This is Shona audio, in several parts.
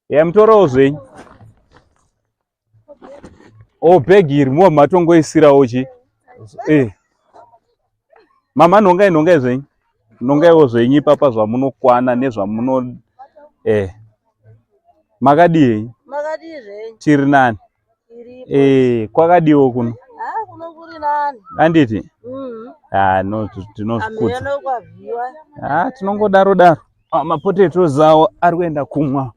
Mutorowo zvenyu. Bhegi irimo matongoisirawo chi. Mama nhongai zvenyu. Nhongaiwo zvenyu ipapa zvamunokwana nezvamuno makadii? Makadii zvenyu. Tiri nani? Kwakadiwo kuno. Kuno kuri nani? Anditi? No, tinozvikudza. Ameno kwaviwa. Tinongodaro. Mapotatoes awo ari kuenda kumwa.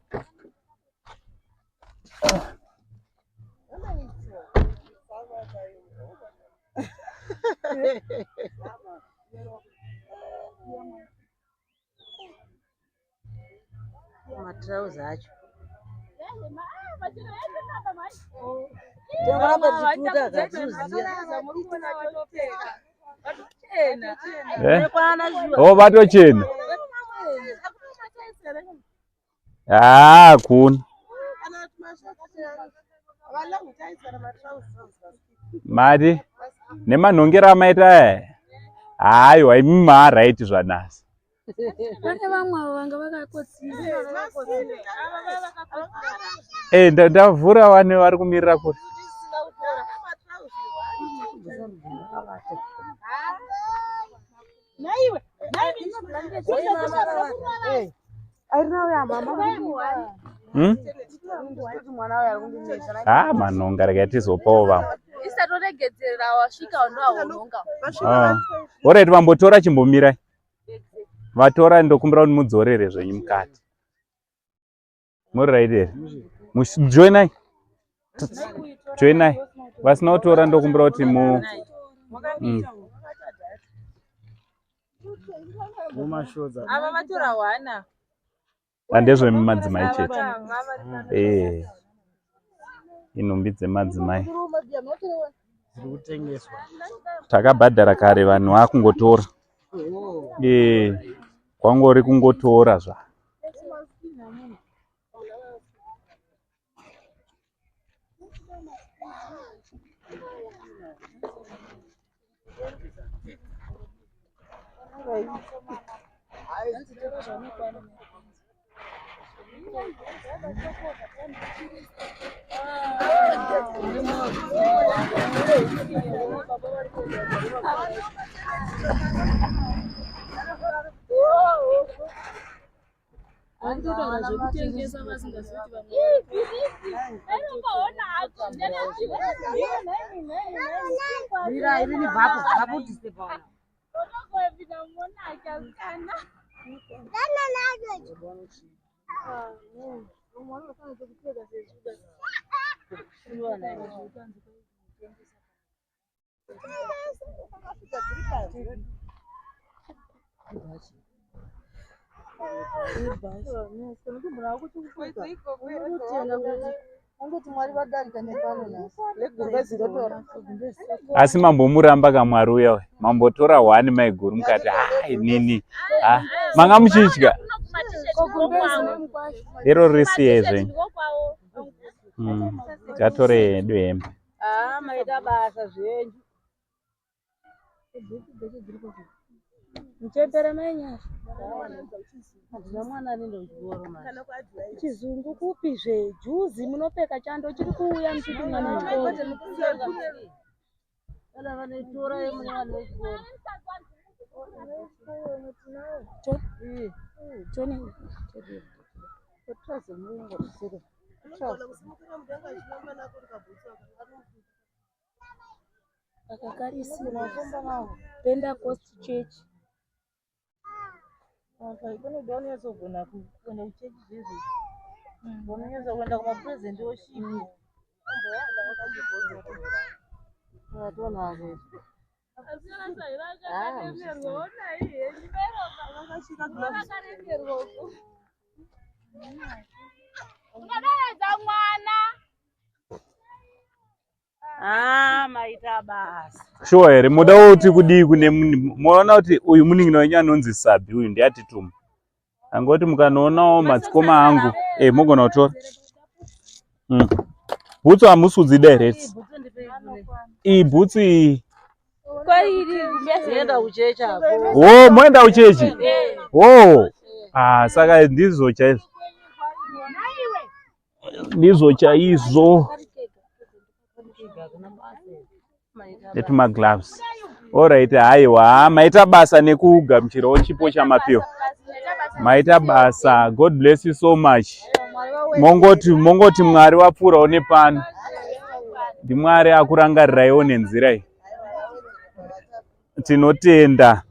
Matrauza acho. Vatochena. Kuna. Mari nemanhongera amaita aiwa imi maaraiti zvanasi. Ndavhura vane vari kumirira kuri. Manhonga regai tizopawo vamwe. Alright, vambotora chimbomirai. Vatora ndokumbira kuti mudzorere zvenyu mukati. Muri right here. Joinai. Vasina kutora ndokumbira kuti mu ava vatora wana. Andezve madzimai chete. Inhumbi dzemadzimai. Takabhadhara kare vanhu vakungotora. Kwangori kungotora zva. Asi mambomuramba kamwari uya mambotora hwani maiguru mukati nini manga muchitya iro risiye zvenyu tatore hedu hembe maita basa zvenyu muchembere manyasha handina mwana nendozvoro mara chizungu kupi zvejuzi munopfeka chando chiri kuuya muchiti mwana wechikoro kana vanotora yemune vanhu vechikoro akakarisira Pentecost Church. Kunodiwa unyazogona kuenda kuchechi zvezvi unonyatsa kuenda kumapurezidendi woshipi atonazvo maita basa sure here mudawo kuti kudii kune munoona kuti uyu munin'ina wenyu anonzi Sabi uyu ndiati Tuma angoti mukanoonawo matsikoma angu mogona kutora bhutsu hamusudzi direct iyi bhutsu iyi moenda kuchechi moenda kuchechi saka ndizvo chaizvo ndizvo chaizvo. Netmagloves. Alright, haiwa maita basa nekugamuchirawo chipo chamapewa. Maita basa. God bless you so much. Mongoti Mwari wapfurawo nepano. Ndi Mwari akurangariraiwo nenzira iyi. Tinotenda.